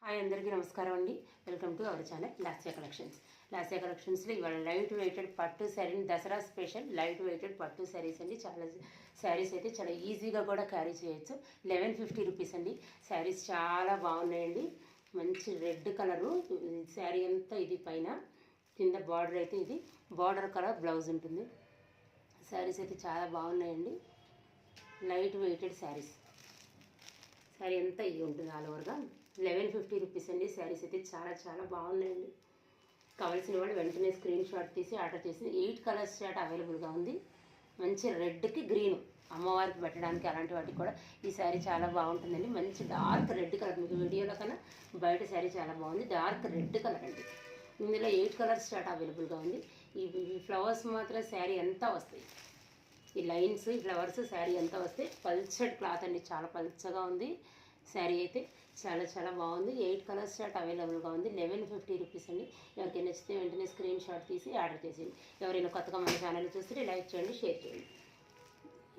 Hi అందరికీ నమస్కారం అండి. Welcome to our channel Lasya collections. Lasya కలెక్షన్స్లో ఇవాళ లైట్ వెయిటెడ్ పట్టు sari, Dasara special light weighted పట్టు శారీస్ అండి. చాలా శారీస్ అయితే చాలా ఈజీగా కూడా క్యారీ చేయొచ్చు. 1150 రూపీస్ అండి. శారీస్ చాలా బాగున్నాయండి. మంచి రెడ్ కలరు శారీ అంతా, ఇది పైన కింద బార్డర్ అయితే ఇది బార్డర్ కలర్ బ్లౌజ్ ఉంటుంది. శారీస్ అయితే చాలా బాగున్నాయండి. Light weighted saris. శారీ అంతా ఇది ఉంటుంది ఆల్ ఓవర్గా. 1150 రూపీస్ అండి. శారీస్ అయితే చాలా చాలా బాగున్నాయండి. కావాల్సిన వాళ్ళు వెంటనే స్క్రీన్ షాట్ తీసి ఆర్డర్ చేసి 8 కలర్స్ షాట్ అవైలబుల్గా ఉంది. మంచి రెడ్కి గ్రీన్ అమ్మవారికి పెట్టడానికి అలాంటి వాటికి కూడా ఈ శారీ చాలా బాగుంటుందండి. మంచి డార్క్ రెడ్ కలర్, మీకు వీడియోలో కన్నా బయట శారీ చాలా బాగుంది. డార్క్ రెడ్ కలర్ అండి. ఇందులో 8 కలర్స్ షాట్ అవైలబుల్గా ఉంది. ఈ ఫ్లవర్స్ మాత్రం శారీ అంతా వస్తాయి. ఈ లైన్స్, ఈ ఫ్లవర్స్ శారీ అంతా వస్తాయి. పల్చడి క్లాత్ అండి, చాలా పల్చగా ఉంది. శారీ అయితే చాలా చాలా బాగుంది. 8 కలర్స్ షాట్ అవైలబుల్గా ఉంది. 1150 రూపీస్ అండి. ఎవరికి నచ్చితే వెంటనే స్క్రీన్ షాట్ తీసి ఆర్డర్ చేసేయండి. ఎవరైనా కొత్తగా మన ఛానల్ చూస్తే లైక్ చేయండి, షేర్ చేయండి.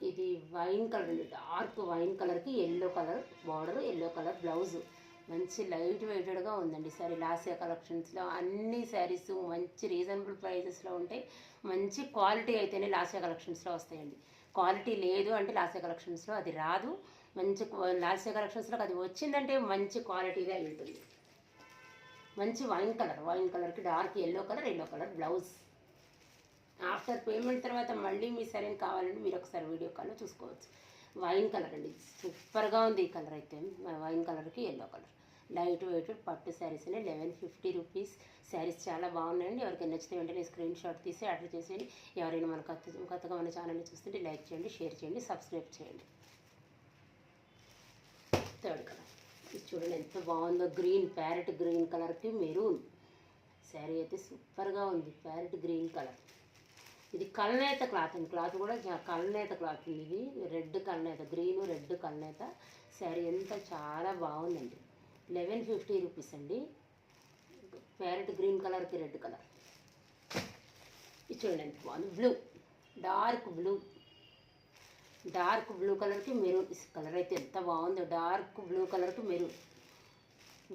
ఇది వైన్ కలర్ అండి. డార్క్ వైన్ కలర్కి yellow colour border, yellow colour blouse. మంచి లైట్ వెయిటెడ్గా ఉందండి శారీ. లాస్యా కలెక్షన్స్లో అన్ని శారీస్ మంచి రీజనబుల్ ప్రైజెస్లో ఉంటాయి. మంచి క్వాలిటీ అయితేనే లాస్యా కలెక్షన్స్లో వస్తాయండి. క్వాలిటీ లేదు అంటే లాస్యా కలెక్షన్స్లో అది రాదు. మంచి లాస్యా కలెక్షన్స్లో అది వచ్చిందంటే మంచి క్వాలిటీగా ఉంటుంది. మంచి వైన్ కలర్కి dark yellow colour blouse. After payment తర్వాత మళ్ళీ మీ శారీ కావాలంటే మీరు ఒకసారి వీడియో కాల్లో చూసుకోవచ్చు. వైన్ కలర్ అండి, సూపర్గా ఉంది ఈ కలర్ అయితే. వైన్ కలర్కి ఎల్లో కలర్ లైట్ వెయిటెడ్ పట్టు శారీస్ అండి. 1150 రూపీస్. శారీస్ చాలా బాగున్నాయండి. ఎవరికైనా నచ్చితే వెంటనే స్క్రీన్ షాట్ తీసి ఆర్డర్ చేసేయండి. ఎవరైనా మన కొత్తగా మన ఛానల్ని చూస్తుంటే లైక్ చేయండి, షేర్ చేయండి, సబ్స్క్రైబ్ చేయండి. థర్డ్ కలర్ ఇది చూడండి ఎంత బాగుందో. గ్రీన్, ప్యారెట్ గ్రీన్ కలర్కి మెరూన్. శారీ అయితే సూపర్గా ఉంది. Parrot green colour. ఇది కల్నేత క్లాత్ అండి. క్లాత్ కూడా కల్నేత క్లాత్. ఇది రెడ్ కల్నేత, గ్రీను రెడ్ కల్నేత. శారీ అంతా చాలా బాగుందండి. 1150 రూపీస్ అండి. ప్యారెట్ గ్రీన్ కలర్కి రెడ్ కలర్. ఇది చూడండి ఎంత బాగుంది. బ్లూ, డార్క్ బ్లూ కలర్కి మెరూన్. కలర్ అయితే ఎంత బాగుందో. డార్క్ బ్లూ కలర్కి మెరూన్.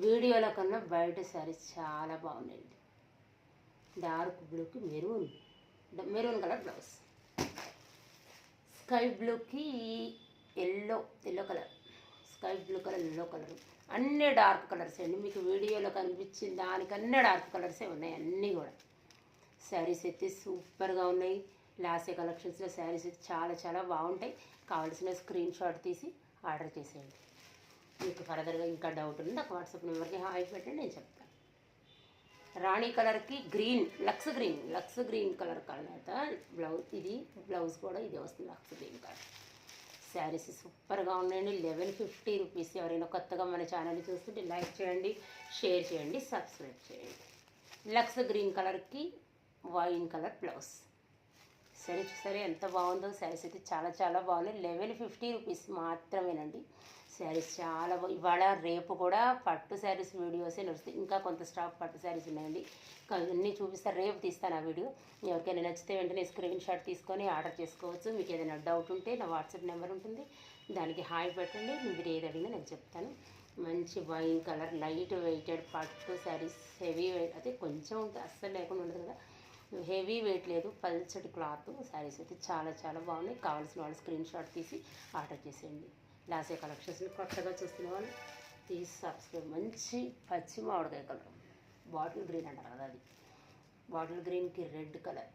వీడియోలో కన్నా బయట శారీస్ చాలా బాగున్నాయండి. డార్క్ బ్లూకి మెరూన్ కలర్ బ్లౌజ్. స్కై బ్లూకి yellow colour, sky blue colour, yellow colour. అన్నీ డార్క్ కలర్స్ అండి. మీకు వీడియోలో కనిపించిన దానికన్నా డార్క్ కలర్సే ఉన్నాయి అన్నీ కూడా. శారీస్ అయితే సూపర్గా ఉన్నాయి. లాస్యా కలెక్షన్స్లో శారీస్ అయితే చాలా చాలా బాగుంటాయి. కావాల్సిన స్క్రీన్ షాట్ తీసి ఆర్డర్ చేసేయండి. మీకు ఫర్దర్గా ఇంకా డౌట్ ఉంది నాకు వాట్సాప్ నెంబర్కి హాయ్ పెట్టండి, నేను చెప్తాను. రాణి కలర్కి గ్రీన్, లక్స్ గ్రీన్ కలర్ కలర్ బ్లౌజ్. ఇది బ్లౌజ్ కూడా ఇదే వస్తుంది, లక్స్ గ్రీన్ కలర్. శారీస్ సూపర్గా ఉన్నాయండి. 1150 రూపీస్. ఎవరైనా కొత్తగా మన ఛానల్ని చూస్తుంటే లైక్ చేయండి, షేర్ చేయండి, సబ్స్క్రైబ్ చేయండి. లక్స్ గ్రీన్ కలర్కి వైన్ కలర్ బ్లౌజ్. సరే ఎంత బాగుందో. శారీస్ అయితే చాలా చాలా బాగున్నాయి. 1150 రూపీస్ మాత్రమేనండి. శారీస్ చాలా ఇవాళ రేపు కూడా పట్టు శారీస్ వీడియోసే నడుస్తాయి. ఇంకా కొంత స్టాక్ పట్టు శారీస్ ఉన్నాయండి. అన్నీ చూపిస్తారు, రేపు తీస్తాను ఆ వీడియో. ఎవరికైనా నచ్చితే వెంటనే స్క్రీన్ షాట్ తీసుకొని ఆర్డర్ చేసుకోవచ్చు. మీకు ఏదైనా డౌట్ ఉంటే నా వాట్సాప్ నెంబర్ ఉంటుంది, దానికి హాయ్ పెట్టండి. మీరు ఏది అడిగినా నేను చెప్తాను. మంచి వైన్ కలర్ లైట్ వెయిటెడ్ పట్టు శారీస్. హెవీ వెయిట్ అయితే కొంచెం ఉంటుంది, అస్సలు లేకుండా ఉండదు కదా. హెవీ వెయిట్ లేదు, పల్చటి క్లాత్. శారీస్ అయితే చాలా చాలా బాగున్నాయి. కావాల్సిన వాళ్ళు స్క్రీన్ షాట్ తీసి ఆర్డర్ చేసేయండి. లాస్యా కలెక్షన్స్ని కొత్తగా చూస్తున్న వాళ్ళు తీసి సబ్స్క్రైబ్. మంచి పచ్చి మామిడికాయ కలర్, బాటిల్ గ్రీన్ అంటారు కదా, అది బాటిల్ గ్రీన్కి రెడ్ కలర్.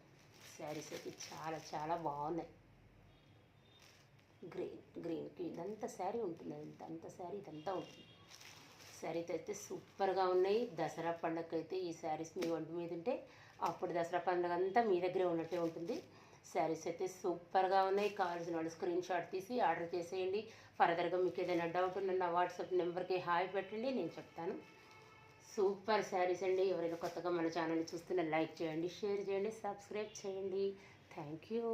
శారీస్ అయితే చాలా చాలా బాగున్నాయి. గ్రీన్కి ఇదంతా శారీ ఉంటుంది, ఇదంతా ఉంటుంది. శారీస్ అయితే సూపర్గా ఉన్నాయి. దసరా పండుగకి అయితే ఈ శారీస్ మీ ఒంటి మీద ఉంటే అప్పుడు దసరా పండుగ అంతా మీ దగ్గరే ఉన్నట్టే ఉంటుంది. శారీస్ అయితే సూపర్గా ఉన్నాయి. కావాల్సిన వాళ్ళు స్క్రీన్ షాట్ తీసి ఆర్డర్ చేసేయండి. ఫర్దర్గా మీకు ఏదైనా డౌట్ ఉన్న నా వాట్సాప్ నెంబర్కి హాయ్ పెట్టండి, నేను చెప్తాను. సూపర్ శారీస్ అండి. ఎవరైనా కొత్తగా మన ఛానల్ని చూస్తున్నా లైక్ చేయండి, షేర్ చేయండి, సబ్స్క్రైబ్ చేయండి. Thank you.